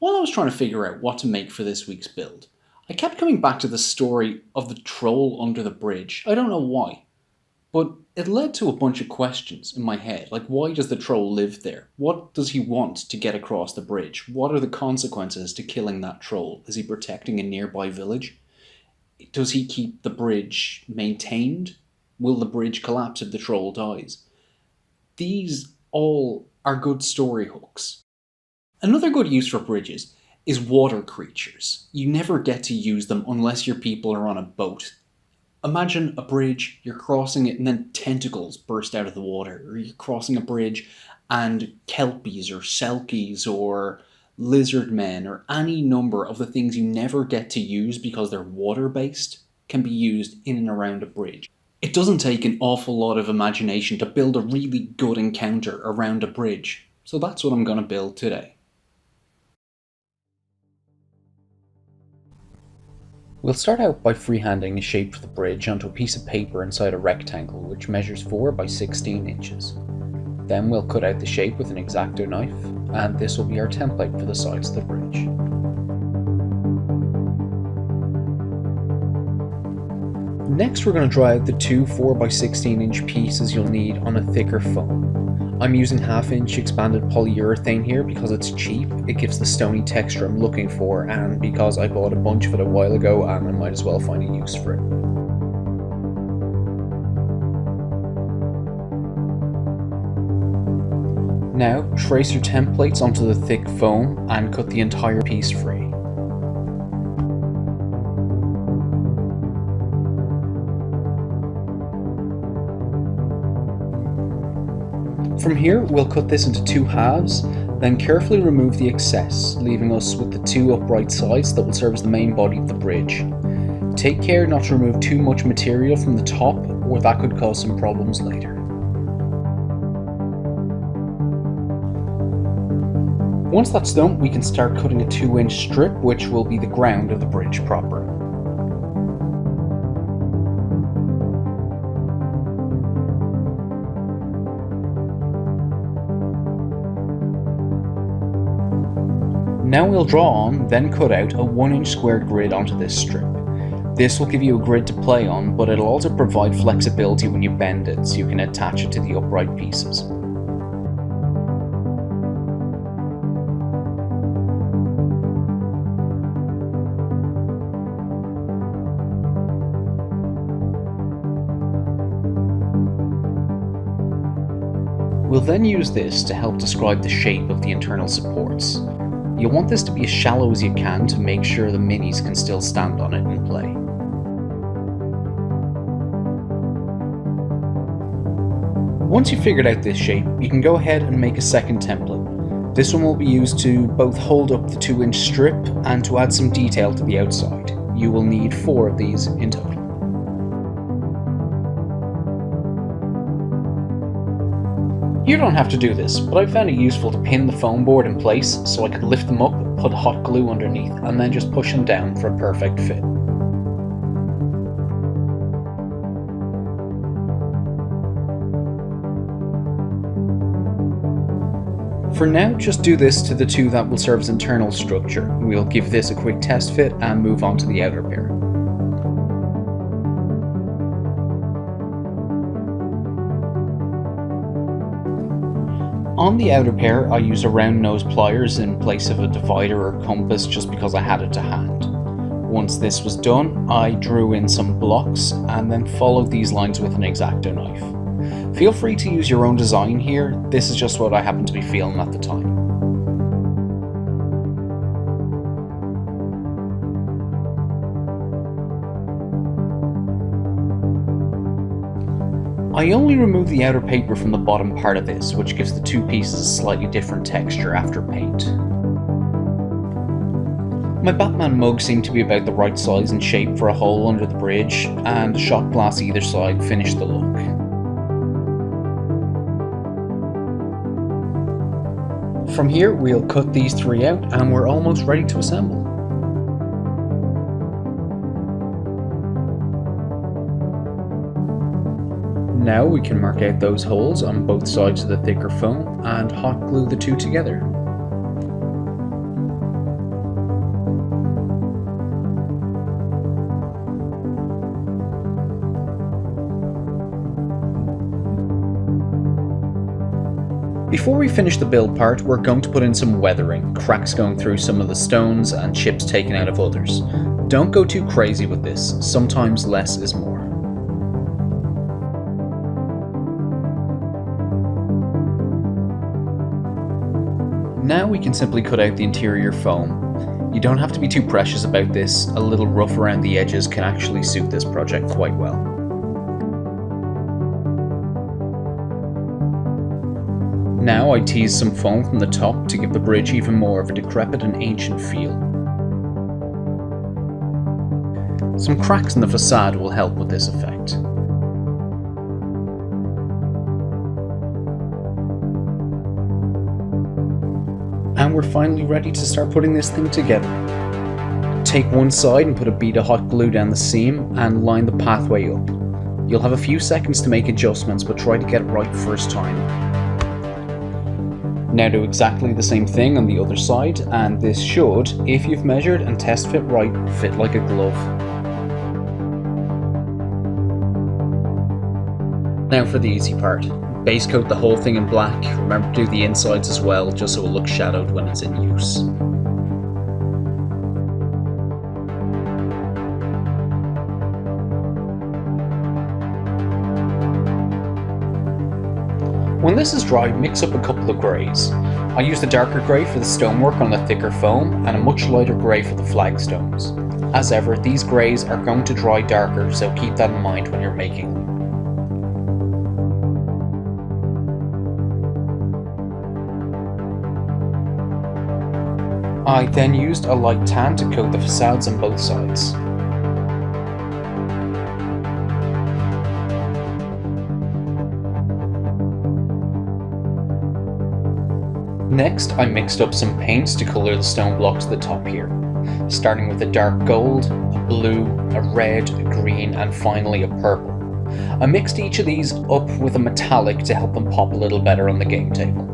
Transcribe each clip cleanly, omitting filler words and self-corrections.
While I was trying to figure out what to make for this week's build, I kept coming back to the story of the troll under the bridge. I don't know why, but it led to a bunch of questions in my head, like why does the troll live there? What does he want to get across the bridge? What are the consequences to killing that troll? Is he protecting a nearby village? Does he keep the bridge maintained? Will the bridge collapse if the troll dies? These all are good story hooks. Another good use for bridges is water creatures. You never get to use them unless your people are on a boat. Imagine a bridge, you're crossing it and then tentacles burst out of the water, or you're crossing a bridge and kelpies or selkies or lizard men or any number of the things you never get to use because they're water based can be used in and around a bridge. It doesn't take an awful lot of imagination to build a really good encounter around a bridge, so that's what I'm going to build today. We'll start out by freehanding a shape for the bridge onto a piece of paper inside a rectangle which measures 4 by 16 inches. Then we'll cut out the shape with an X-Acto knife, and this will be our template for the sides of the bridge. Next we're going to draw out the two 4 by 16 inch pieces you'll need on a thicker foam. I'm using 1/2 inch expanded polyurethane here because it's cheap, it gives the stony texture I'm looking for, and because I bought a bunch of it a while ago and I might as well find a use for it. Now trace your templates onto the thick foam and cut the entire piece free. From here, we'll cut this into 2 halves, then carefully remove the excess, leaving us with the 2 upright sides that will serve as the main body of the bridge. Take care not to remove too much material from the top, or that could cause some problems later. Once that's done, we can start cutting a 2-inch strip, which will be the ground of the bridge proper. Now we'll draw on, then cut out a 1-inch squared grid onto this strip. This will give you a grid to play on, but it'll also provide flexibility when you bend it, so you can attach it to the upright pieces. We'll then use this to help describe the shape of the internal supports. You'll want this to be as shallow as you can to make sure the minis can still stand on it and play. Once you've figured out this shape, you can go ahead and make a second template. This one will be used to both hold up the 2-inch strip and to add some detail to the outside. You will need 4 of these in total. You don't have to do this, but I found it useful to pin the foam board in place so I could lift them up, put hot glue underneath, and then just push them down for a perfect fit. For now, just do this to the 2 that will serve as internal structure. We'll give this a quick test fit and move on to the outer pair. On the outer pair, I used a round nose pliers in place of a divider or compass just because I had it to hand. Once this was done, I drew in some blocks and then followed these lines with an X-Acto knife. Feel free to use your own design here, this is just what I happened to be feeling at the time. I only removed the outer paper from the bottom part of this, which gives the 2 pieces a slightly different texture after paint. My Batman mug seemed to be about the right size and shape for a hole under the bridge, and a shot glass either side finished the look. From here, we'll cut these 3 out and we're almost ready to assemble. Now we can mark out those holes on both sides of the thicker foam and hot glue the 2 together. Before we finish the build part, we're going to put in some weathering, cracks going through some of the stones and chips taken out of others. Don't go too crazy with this, sometimes less is more. Now we can simply cut out the interior foam. You don't have to be too precious about this, a little rough around the edges can actually suit this project quite well. Now I tease some foam from the top to give the bridge even more of a decrepit and ancient feel. Some cracks in the facade will help with this effect. And we're finally ready to start putting this thing together. Take one side and put a bead of hot glue down the seam and line the pathway up. You'll have a few seconds to make adjustments, but try to get it right first time. Now do exactly the same thing on the other side, and this should, if you've measured and test fit right, fit like a glove. Now for the easy part. Base coat the whole thing in black. Remember to do the insides as well, just so it will look shadowed when it's in use. When this is dry, mix up a couple of greys. I used a darker grey for the stonework on the thicker foam and a much lighter grey for the flagstones. As ever, these greys are going to dry darker, so keep that in mind when you're making them. I then used a light tan to coat the facades on both sides. Next, I mixed up some paints to colour the stone blocks at the top here, starting with a dark gold, a blue, a red, a green, and finally a purple. I mixed each of these up with a metallic to help them pop a little better on the game table.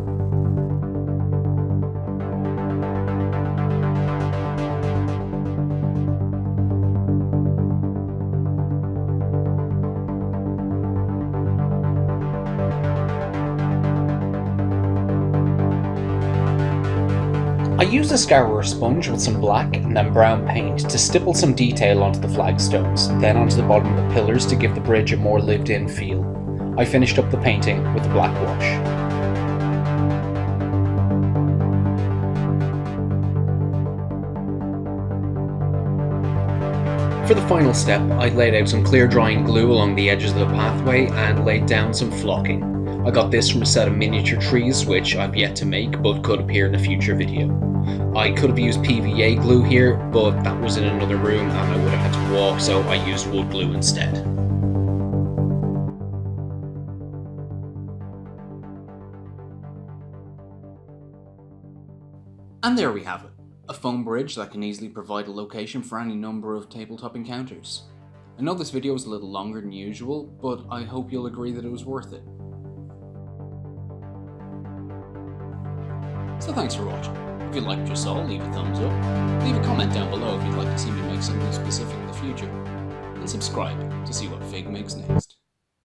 I used a scourer sponge with some black and then brown paint to stipple some detail onto the flagstones, then onto the bottom of the pillars to give the bridge a more lived-in feel. I finished up the painting with the black wash. For the final step, I laid out some clear drying glue along the edges of the pathway and laid down some flocking. I got this from a set of miniature trees which I've yet to make but could appear in a future video. I could have used PVA glue here, but that was in another room and I would have had to walk, so I used wood glue instead. And there we have it, a foam bridge that can easily provide a location for any number of tabletop encounters. I know this video was a little longer than usual, but I hope you'll agree that it was worth it. So thanks for watching. If you liked what you saw, leave a thumbs up, leave a comment down below if you'd like to see me make something specific in the future, and subscribe to see what Fig makes next.